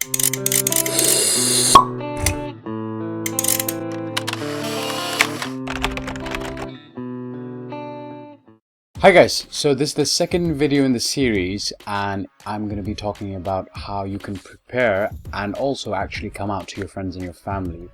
Hi guys, so this is the second video in the series and I'm going to be talking about how you can prepare and also actually come out to your friends and your family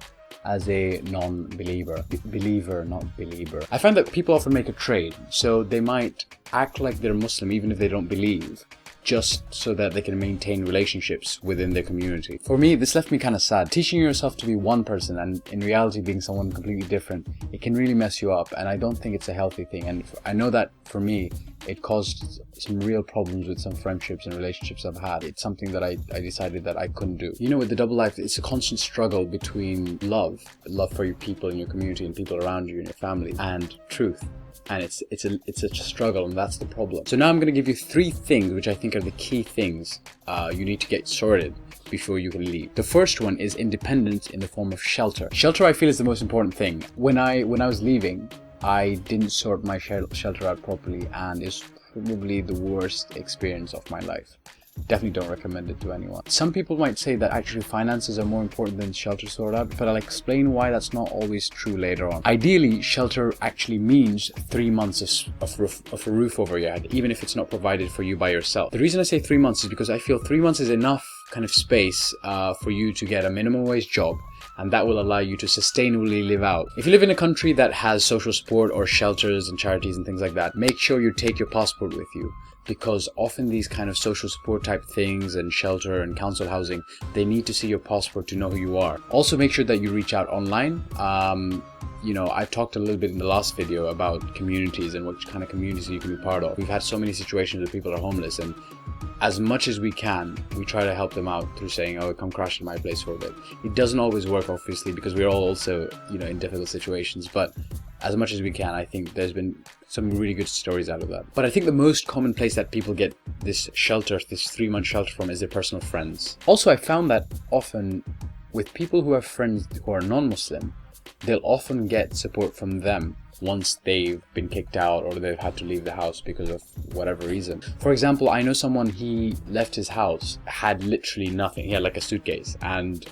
as a non-believer. Believer, not believer. I find that people often make a trade, so they might act like they're Muslim even if they don't believe, just so that they can maintain relationships within their community. For me, this left me kind of sad. Teaching yourself to be one person and in reality being someone completely different, it can really mess you up, and I don't think it's a healthy thing. And I know that for me, it caused some real problems with some friendships and relationships I've had. It's something that I decided that I couldn't do. You know, with the double life, it's a constant struggle between love for your people in your community and people around you and your family, and truth. And it's a struggle, and that's the problem. So now I'm going to give you 3 things which I think are the key things you need to get sorted before you can leave. The first one is independence in the form of shelter. Shelter, I feel, is the most important thing. When I was leaving, I didn't sort my shelter out properly, and it's probably the worst experience of my life. Definitely don't recommend it to anyone. Some people might say that actually finances are more important than shelter sort out, but I'll explain why that's not always true later on. Ideally, shelter actually means 3 months of a roof over your head, even if it's not provided for you by yourself. The reason I say 3 months is because I feel 3 months is enough kind of space for you to get a minimum wage job, and that will allow you to sustainably live out. If you live in a country that has social support or shelters and charities and things like that, make sure you take your passport with you, because often these kind of social support type things and shelter and council housing, they need to see your passport to know who you are. Also, make sure that you reach out online. You know, I've talked a little bit in the last video about communities and what kind of communities you can be part of. We've had so many situations where people are homeless, and as much as we can, we try to help them out through saying, oh, come crash in my place for a bit. It doesn't always work, obviously, because we're all also, you know, in difficult situations, but as much as we can, I think there's been some really good stories out of that. But I think the most common place that people get this shelter, this 3-month shelter from, is their personal friends. Also, I found that often with people who have friends who are non-Muslim, they'll often get support from them once they've been kicked out or they've had to leave the house because of whatever reason. For example, I know someone, he left his house, had literally nothing. He had like a suitcase, and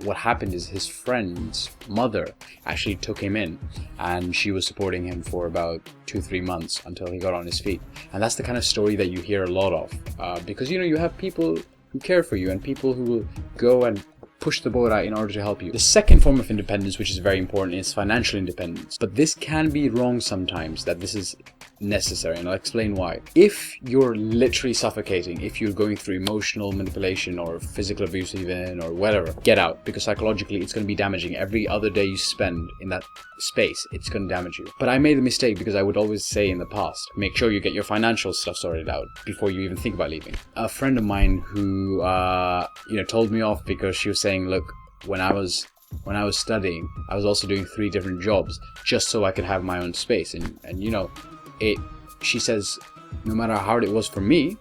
what happened is his friend's mother actually took him in, and she was supporting him for about 2-3 months until he got on his feet. And that's the kind of story that you hear a lot of, because, you know, you have people who care for you and people who will go and push the boat out in order to help you. The second form of independence, which is very important, is financial independence. But this can be wrong sometimes, that this is necessary, and I'll explain why. If you're literally suffocating, if you're going through emotional manipulation or physical abuse even, or whatever, get out, because psychologically it's going to be damaging. Every other day you spend in that space, it's going to damage you. But I made the mistake, because I would always say in the past, make sure you get your financial stuff sorted out before you even think about leaving. A friend of mine who you know, told me off because she was saying, look, when I was studying, I was also doing 3 different jobs just so I could have my own space, and you know, she says, no matter how hard it was for me,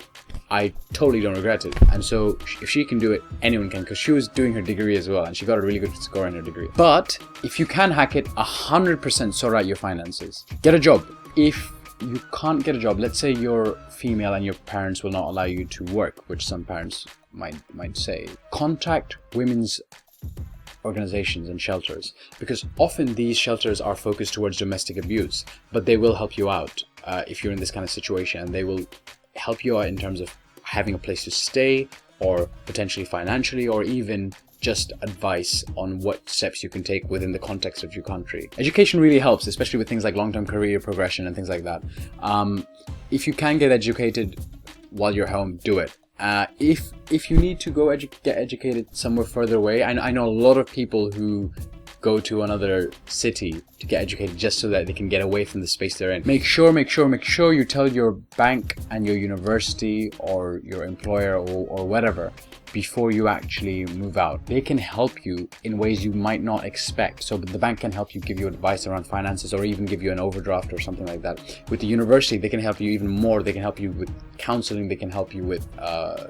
I totally don't regret it. And so if she can do it, anyone can, because she was doing her degree as well, and she got a really good score in her degree. But if you can hack it, 100% sort out your finances. Get a job. If you can't get a job, let's say you're female and your parents will not allow you to work, which some parents might say, contact women's organizations and shelters, because often these shelters are focused towards domestic abuse, but they will help you out if you're in this kind of situation, and they will help you out in terms of having a place to stay, or potentially financially, or even just advice on what steps you can take within the context of your country. Education really helps, especially with things like long-term career progression and things like that. If you can get educated while you're home, do it. If you need to go get educated somewhere further away, I know a lot of people who go to another city to get educated just so that they can get away from the space they're in. Make sure you tell your bank and your university or your employer or whatever before you actually move out. They can help you in ways you might not expect. So the bank can help you, give you advice around finances, or even give you an overdraft or something like that. With the university, they can help you even more. They can help you with counseling, they can help you with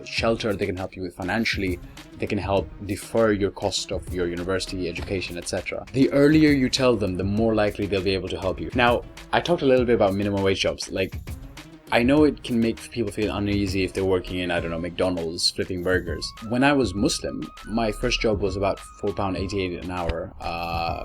shelter, they can help you with financially, they can help defer your cost of your university education, etc. The earlier you tell them, the more likely they'll be able to help you. Now, I talked a little bit about minimum wage jobs. Like, I know it can make people feel uneasy if they're working in, I don't know, McDonald's flipping burgers. When I was Muslim, my first job was about £4.88 an hour,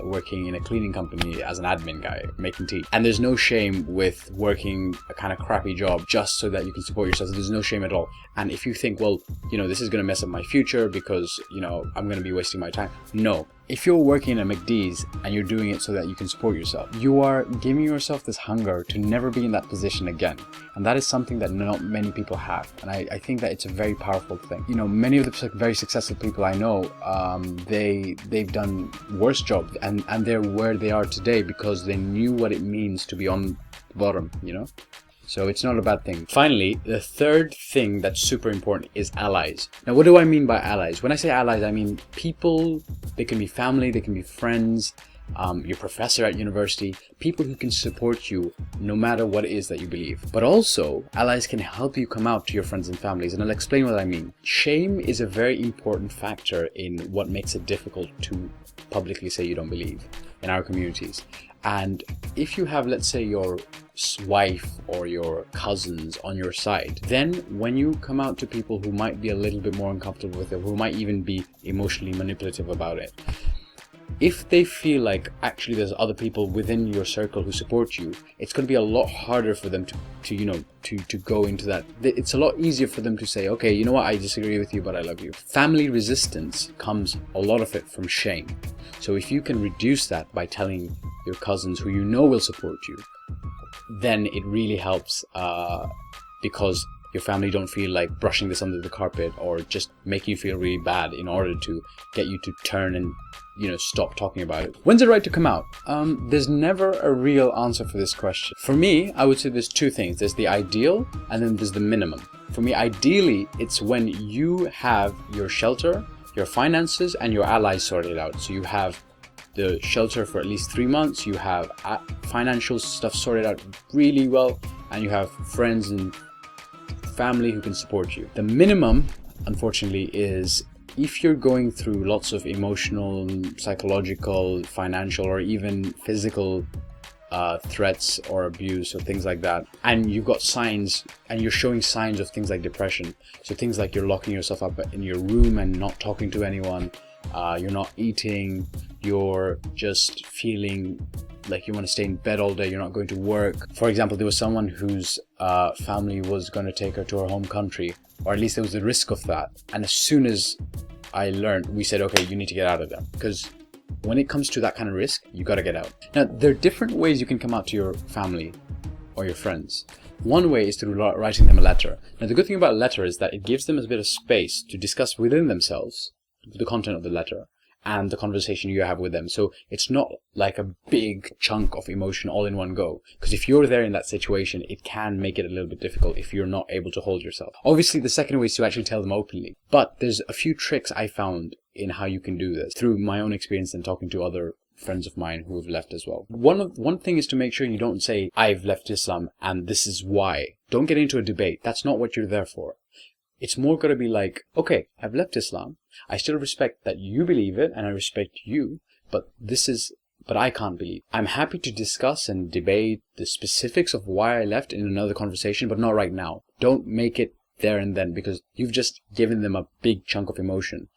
working in a cleaning company as an admin guy, making tea. And there's no shame with working a kind of crappy job just so that you can support yourself. There's no shame at all. And if you think, well, you know, this is going to mess up my future because, you know, I'm going to be wasting my time. No. If you're working at McD's and you're doing it so that you can support yourself, you are giving yourself this hunger to never be in that position again. And that is something that not many people have. And I think that it's a very powerful thing. You know, many of the very successful people I know, they've done worse jobs and they're where they are today because they knew what it means to be on the bottom, you know? So it's not a bad thing. Finally, the third thing that's super important is allies. Now, what do I mean by allies? When I say allies, I mean people. They can be family, they can be friends, your professor at university, people who can support you no matter what it is that you believe. But also, allies can help you come out to your friends and families, and I'll explain what I mean. Shame is a very important factor in what makes it difficult to publicly say you don't believe in our communities. And if you have, let's say, your wife or your cousins on your side, then when you come out to people who might be a little bit more uncomfortable with it, who might even be emotionally manipulative about it, if they feel like actually there's other people within your circle who support you, it's going to be a lot harder for them to go into that. It's a lot easier for them to say, okay, you know what, I disagree with you, but I love you. Family resistance comes, a lot of it, from shame. So if you can reduce that by telling your cousins who you know will support you, then it really helps because your family don't feel like brushing this under the carpet or just making you feel really bad in order to get you to turn and, you know, stop talking about it. When's it right to come out? There's never a real answer for this question. For me, I would say there's two things. There's the ideal and then there's the minimum. For me, ideally, it's when you have your shelter, your finances, and your allies sorted out. So you have the shelter for at least 3 months, you have financial stuff sorted out really well, and you have friends and family who can support you. The minimum, unfortunately, is if you're going through lots of emotional, psychological, financial, or even physical threats or abuse or things like that, and you've got signs and you're showing signs of things like depression, so things like you're locking yourself up in your room and not talking to anyone, you're not eating, you're just feeling like you want to stay in bed all day, you're not going to work. For example, there was someone whose family was going to take her to her home country, or at least there was the risk of that, and as soon as I learned, we said, okay, you need to get out of there, because when it comes to that kind of risk, you got to get out. Now, there are different ways you can come out to your family or your friends. One way is through writing them a letter. Now, the good thing about a letter is that it gives them a bit of space to discuss within themselves the content of the letter and the conversation you have with them. So it's not like a big chunk of emotion all in one go. Because if you're there in that situation, it can make it a little bit difficult if you're not able to hold yourself. Obviously, the second way is to actually tell them openly. But there's a few tricks I found in how you can do this through my own experience and talking to other friends of mine who have left as well. One thing is to make sure you don't say, I've left Islam and this is why. Don't get into a debate. That's not what you're there for. It's more going to be like, okay, I've left Islam. I still respect that you believe it and I respect you, but I can't believe. I'm happy to discuss and debate the specifics of why I left in another conversation, but not right now. Don't make it there and then, because you've just given them a big chunk of emotion.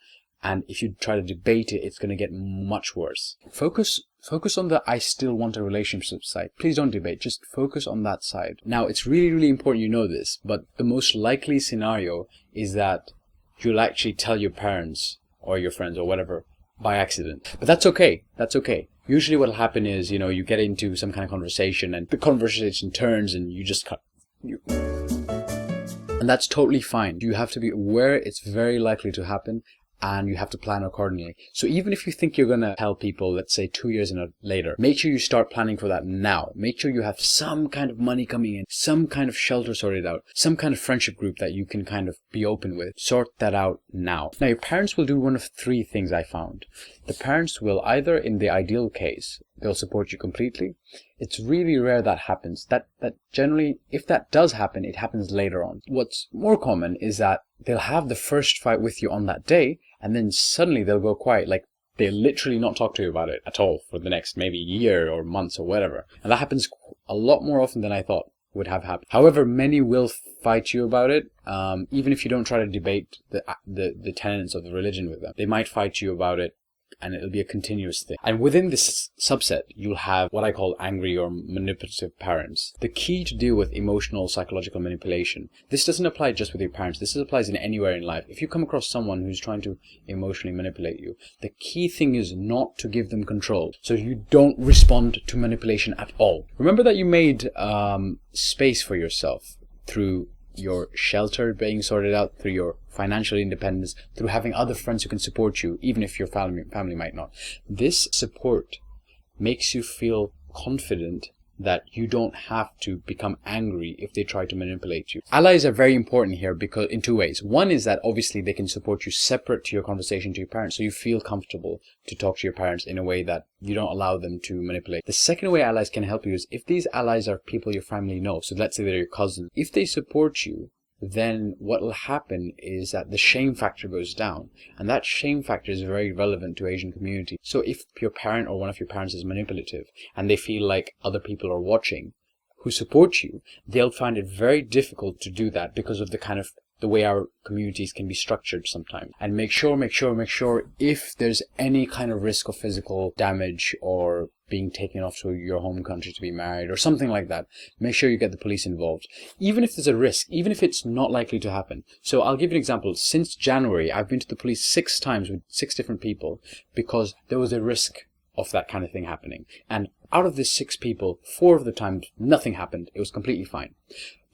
And if you try to debate it, it's going to get much worse. Focus on the I still want a relationship side. Please don't debate, just focus on that side. Now, it's really, really important you know this, but the most likely scenario is that you'll actually tell your parents or your friends or whatever by accident. But that's okay. That's okay. Usually what'll happen is, you know, you get into some kind of conversation and the conversation turns and you just cut. And that's totally fine. You have to be aware it's very likely to happen, and you have to plan accordingly. So even if you think you're going to tell people, let's say 2 years later, make sure you start planning for that now. Make sure you have some kind of money coming in, some kind of shelter sorted out, some kind of friendship group that you can kind of be open with. Sort that out now. Now, your parents will do one of three things I found. The parents will either, in the ideal case, they'll support you completely. It's really rare that happens. That generally, if that does happen, it happens later on. What's more common is that they'll have the first fight with you on that day, and then suddenly they'll go quiet. Like, they'll literally not talk to you about it at all for the next maybe year or months or whatever. And that happens a lot more often than I thought. would have happened. However, many will fight you about it, even if you don't try to debate the tenets of the religion with them. They might fight you about it, and it'll be a continuous thing. And within this subset, you'll have what I call angry or manipulative parents. The key to deal with emotional, psychological manipulation, this doesn't apply just with your parents, this applies in anywhere in life. If you come across someone who's trying to emotionally manipulate you, the key thing is not to give them control, so you don't respond to manipulation at all. Remember that you made space for yourself through your shelter being sorted out, through your financial independence, through having other friends who can support you, even if your family might not. This support makes you feel confident that you don't have to become angry if they try to manipulate you. Allies are very important here because in two ways. One is that obviously they can support you separate to your conversation to your parents, so you feel comfortable to talk to your parents in a way that you don't allow them to manipulate. The second way allies can help you is if these allies are people your family know. So let's say they're your cousins. If they support you, then what will happen is that the shame factor goes down, and that shame factor is very relevant to Asian community. So if your parent or one of your parents is manipulative and they feel like other people are watching who support you, they'll find it very difficult to do that because of the way our communities can be structured sometimes. And make sure if there's any kind of risk of physical damage or being taken off to your home country to be married or something like that, make sure you get the police involved. Even if there's a risk, even if it's not likely to happen. So I'll give you an example. Since January, I've been to the police 6 times with 6 different people because there was a risk of that kind of thing happening. And out of the 6 people, 4 of the times, nothing happened. It was completely fine.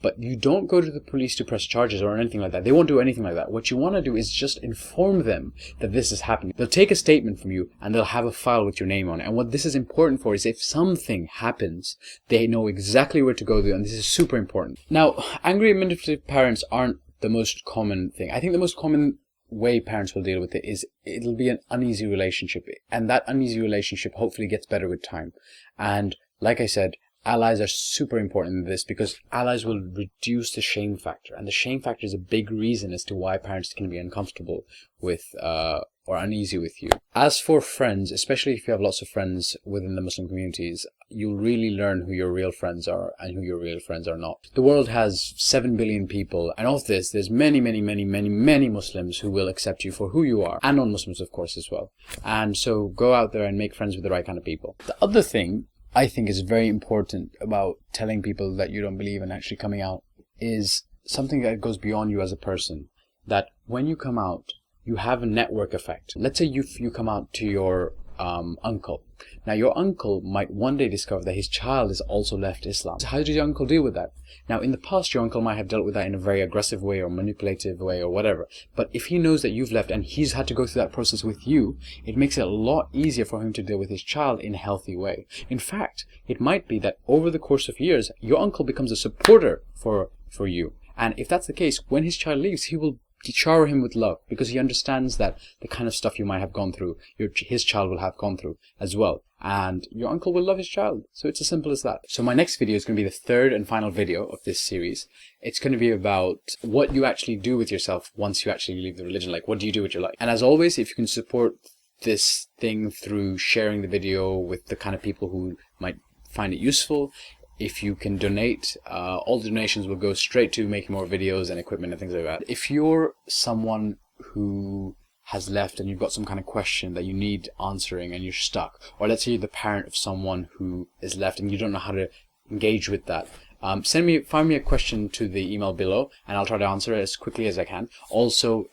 But you don't go to the police to press charges or anything like that. They won't do anything like that. What you want to do is just inform them that this is happening. They'll take a statement from you and they'll have a file with your name on it. And what this is important for is if something happens, they know exactly where to go to, and this is super important. Now, angry and manipulative parents aren't the most common thing. I think the most common way parents will deal with it is it'll be an uneasy relationship, and that uneasy relationship hopefully gets better with time. And like I said, allies are super important in this because allies will reduce the shame factor, and the shame factor is a big reason as to why parents can be uncomfortable with or uneasy with you. As for friends, especially if you have lots of friends within the Muslim communities, you'll really learn who your real friends are and who your real friends are not. The world has 7 billion people, and of this, there's many Muslims who will accept you for who you are, and non-Muslims of course as well. And so go out there and make friends with the right kind of people. The other thing I think is very important about telling people that you don't believe and actually coming out is something that goes beyond you as a person. That when you come out, you have a network effect. Let's say you come out to your uncle. Now your uncle might one day discover that his child has also left Islam. So how does your uncle deal with that? Now in the past your uncle might have dealt with that in a very aggressive way or manipulative way or whatever. But if he knows that you've left and he's had to go through that process with you, it makes it a lot easier for him to deal with his child in a healthy way. In fact, it might be that over the course of years, your uncle becomes a supporter for you. And if that's the case, when his child leaves, he will shower him with love because he understands that the kind of stuff you might have gone through, his child will have gone through as well. And your uncle will love his child. So it's as simple as that. So my next video is going to be the third and final video of this series. It's going to be about what you actually do with yourself once you actually leave the religion. Like, what do you do with your life? And as always, if you can support this thing through sharing the video with the kind of people who might find it useful, if you can donate, all the donations will go straight to making more videos and equipment and things like that. If you're someone who has left and you've got some kind of question that you need answering and you're stuck, or let's say you're the parent of someone who is left and you don't know how to engage with that, find me a question to the email below and I'll try to answer it as quickly as I can. Also,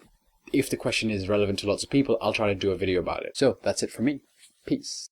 if the question is relevant to lots of people, I'll try to do a video about it. So that's it for me. Peace.